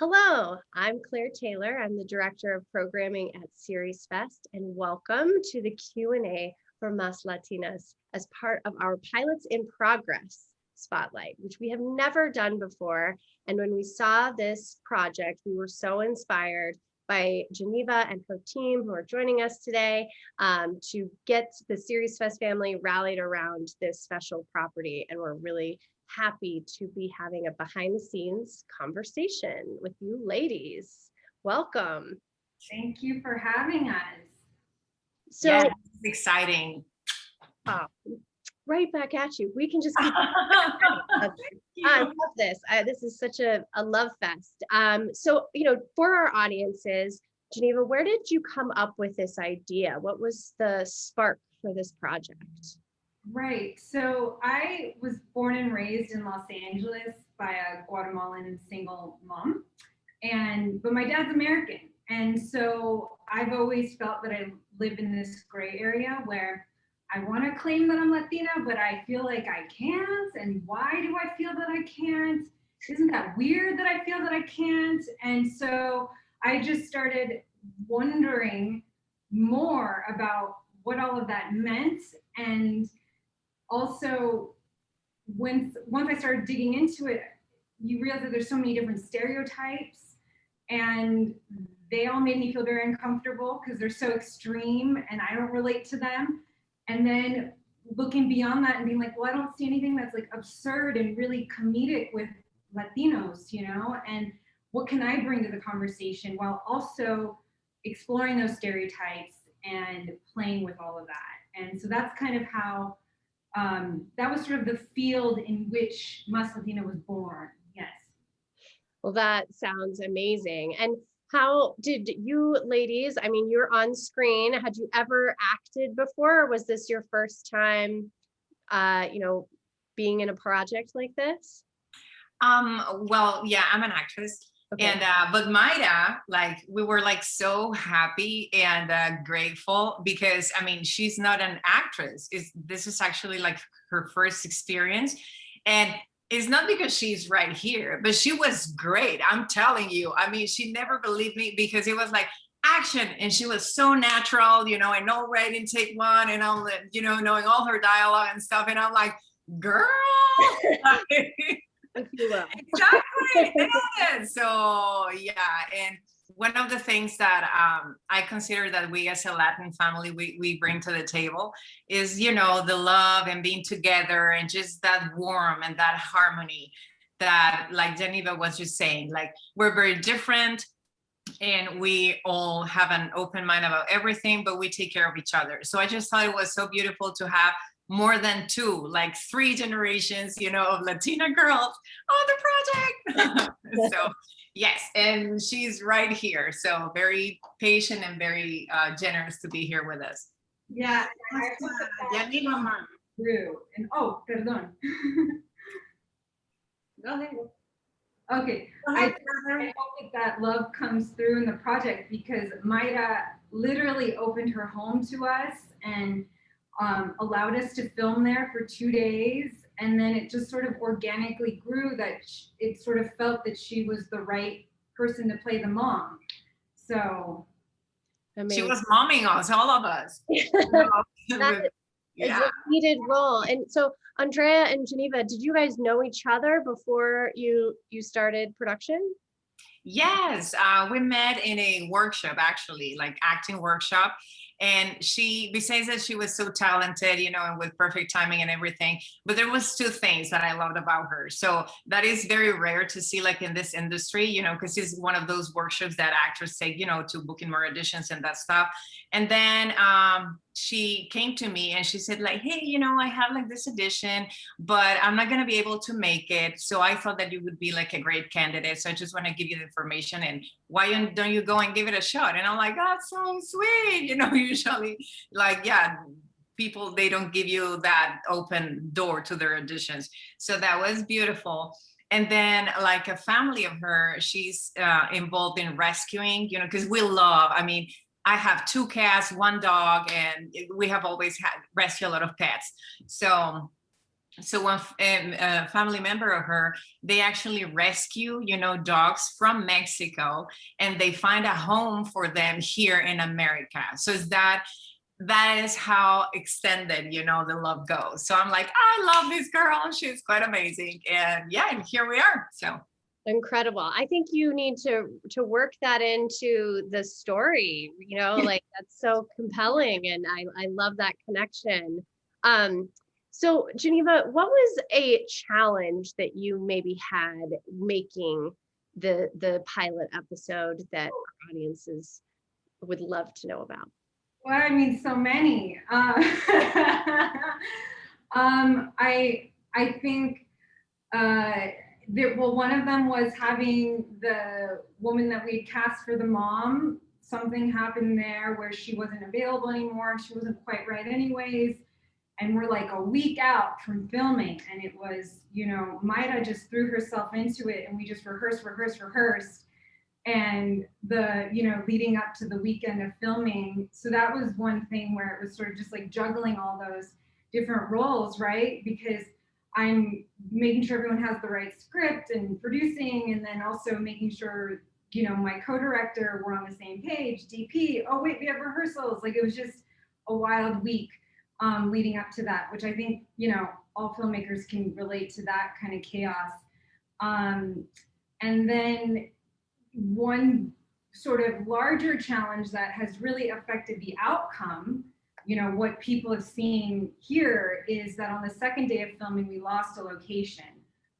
Hello, I'm Claire Taylor. I'm the Director of Programming at SeriesFest, and welcome to the Q&A for Mas Latinas as part of our Pilots in Progress Spotlight, which we have never done before. And when we saw this project, we were so inspired by Geneva and her team who are joining us today to get the SeriesFest family rallied around this special property. And we're really happy to be having a behind the scenes conversation with you ladies. Welcome. Thank you for having us. So yeah, it's exciting. Right back at you. We can just keep I love this. This is such a love fest. So, for our audiences, Geneva, where did you come up with this idea? What was the spark for this project? Right. So I was born and raised in Los Angeles by a Guatemalan single mom, but my dad's American. And so I've always felt that I live in this gray area where I want to claim that I'm Latina, but I feel like I can't. And why do I feel that I can't? Isn't that weird that I feel that I can't? And so I just started wondering more about what all of that meant. And also, once I started digging into it, you realize that there's so many different stereotypes, and they all made me feel very uncomfortable because they're so extreme and I don't relate to them. And then looking beyond that and being like, well, I don't see anything that's like absurd and really comedic with Latinos, and what can I bring to the conversation while also exploring those stereotypes and playing with all of that. And so that's kind of how that was sort of the field in which Mas Latina was born. Yes. Well, that sounds amazing. And how did you ladies, you're on screen. Had you ever acted before? Or was this your first time, being in a project like this? Well, yeah, I'm an actress. Okay. And but Mayra, we were so happy and grateful because she's not an actress. This is actually her first experience, and it's not because she's right here, but she was great. I'm telling you. She never believed me because it was like action, and she was so natural. I know right in take one, and I'm knowing all her dialogue and stuff, and I'm like, girl. Exactly. So yeah, and one of the things that I consider that we as a Latin family we bring to the table is the love and being together and just that warmth and that harmony that, like Geneva was just saying, we're very different and we all have an open mind about everything, but we take care of each other. So I just thought it was so beautiful to have more than two, 3 generations, of Latina girls on the project. So yes, and she's right here. So very patient and very generous to be here with us. Yeah, true. And perdón. Go ahead. Okay, I hope that love comes through in the project because Mayra literally opened her home to us and allowed us to film there for 2 days, and then it just sort of organically grew that it sort of felt that she was the right person to play the mom. So she was momming us, all of us. That is a needed role. And so Andrea and Geneva, did you guys know each other before you started production? Yes, we met in a workshop, actually, acting workshop. And she, besides that she was so talented, and with perfect timing and everything, but there was 2 things that I loved about her. So that is very rare to see in this industry, because it's one of those workshops that actors take, to book in more auditions and that stuff. And then she came to me and she said hey, I have this audition, but I'm not going to be able to make it. So I thought that you would be a great candidate. So I just want to give you the information, and why don't you go and give it a shot? And I'm like, that's so sweet. Usually people, they don't give you that open door to their auditions. So that was beautiful. And then a family of her, she's involved in rescuing, because we love, I have 2 cats, 1 dog, and we have always rescued a lot of pets. So So one family member of her, they actually rescue, dogs from Mexico, and they find a home for them here in America. So it's that is how extended, the love goes. So I'm like, I love this girl. She's quite amazing. And yeah, and here we are. So incredible. I think you need to work that into the story, like that's so compelling. And I love that connection. So Geneva, what was a challenge that you maybe had making the pilot episode that our audiences would love to know about? Well, I mean, so many. I think one of them was having the woman that we cast for the mom. Something happened there where she wasn't available anymore. She wasn't quite right anyways. And we're like a week out from filming. And it was, Maida just threw herself into it and we just rehearsed. And leading up to the weekend of filming. So that was one thing where it was sort of just like juggling all those different roles, right? Because I'm making sure everyone has the right script and producing, and then also making sure, my co-director, we're on the same page, DP, oh wait, we have rehearsals. Like it was just a wild week leading up to that, which I think, all filmmakers can relate to that kind of chaos. And then one sort of larger challenge that has really affected the outcome, what people have seen here is that on the second day of filming, we lost a location.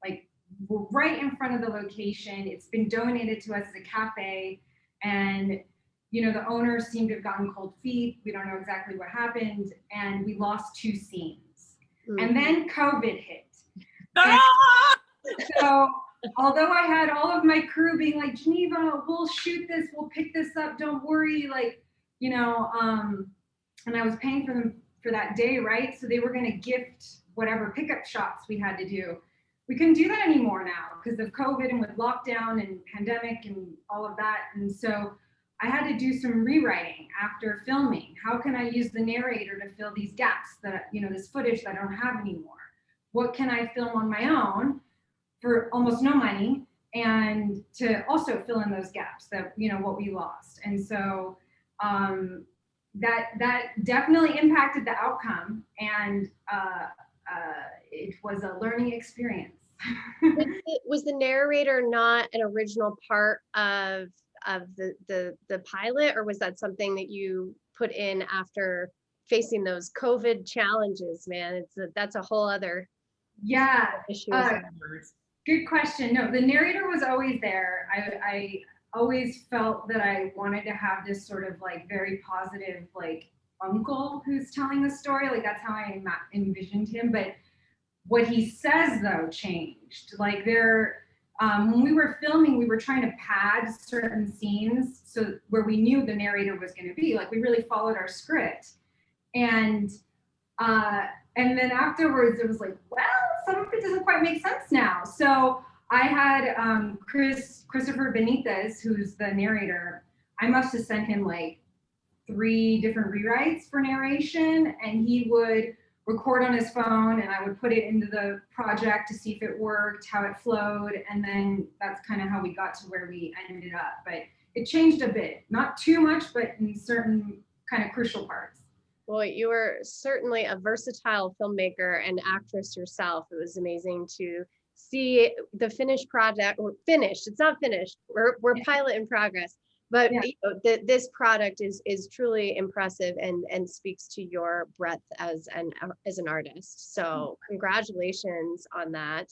Like we're right in front of the location. It's been donated to us as a cafe. And, the owners seem to have gotten cold feet. We don't know exactly what happened. And we lost 2 scenes. Mm-hmm. And then COVID hit. So although I had all of my crew being like, Geneva, we'll shoot this, we'll pick this up, don't worry, and I was paying for them for that day, right? So they were going to gift whatever pickup shots we had to do. We couldn't do that anymore now because of COVID and with lockdown and pandemic and all of that. And so I had to do some rewriting after filming. How can I use the narrator to fill these gaps that, this footage that I don't have anymore? What can I film on my own for almost no money and to also fill in those gaps that, what we lost. And so that definitely impacted the outcome, and it was a learning experience. Was the narrator not an original part of the pilot, or was that something that you put in after facing those COVID challenges, man? That's a whole other issue. Good question. No, the narrator was always there. I always felt that I wanted to have this sort of like very positive, like uncle who's telling the story. Like that's how I envisioned him. But what he says though changed. Like when we were filming, we were trying to pad certain scenes so where we knew the narrator was going to be. Like we really followed our script, and then afterwards it was like, well, some of it doesn't quite make sense now. So I had Christopher Benitez, who's the narrator. I must have sent him like 3 different rewrites for narration, and he would record on his phone, and I would put it into the project to see if it worked, how it flowed, and then that's kind of how we got to where we ended up. But it changed a bit, not too much, but in certain kind of crucial parts. Well, you were certainly a versatile filmmaker and actress yourself. It was amazing to see the finished project, or finished. It's not finished. We're pilot in progress, but this product is truly impressive and speaks to your breadth as an artist. So congratulations on that.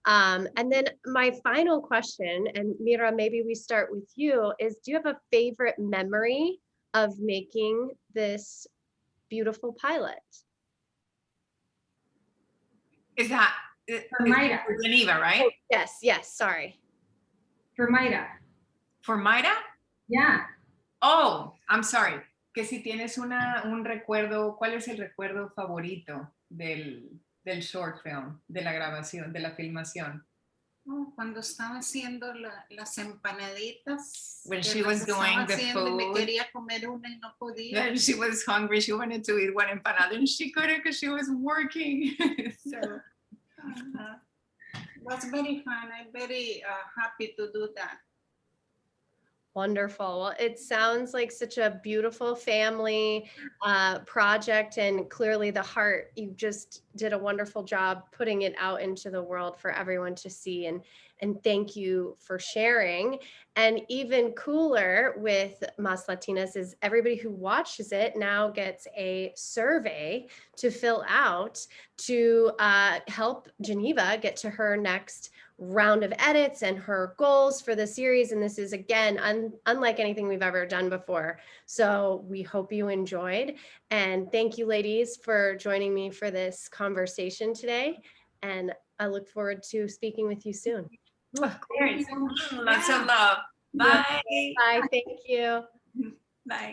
And then my final question, and Mira, maybe we start with you, is do you have a favorite memory of making this beautiful pilot? Is that for Maida? For Geneva, right? Oh, yes, sorry. For Maida. For Maida? Yeah. Oh, I'm sorry. Que si tienes un recuerdo, ¿cuál es el recuerdo favorito del short film, de la grabación, de la filmación? Oh, cuando estaba haciendo las empanaditas. When she was doing the food. Me quería comer una y no podía. Then she was hungry. She wanted to eat one empanada and she couldn't because she was working. So Was very fun. I'm very happy to do that. Wonderful. Well, it sounds like such a beautiful family project, and clearly the heart, you just did a wonderful job putting it out into the world for everyone to see. And thank you for sharing. And even cooler with Mas Latinas is everybody who watches it now gets a survey to fill out to help Geneva get to her next round of edits and her goals for the series. And this is, again, unlike anything we've ever done before. So we hope you enjoyed. And thank you, ladies, for joining me for this conversation today. And I look forward to speaking with you soon. Of course. Lots of love. Bye. Bye. Thank you. Bye.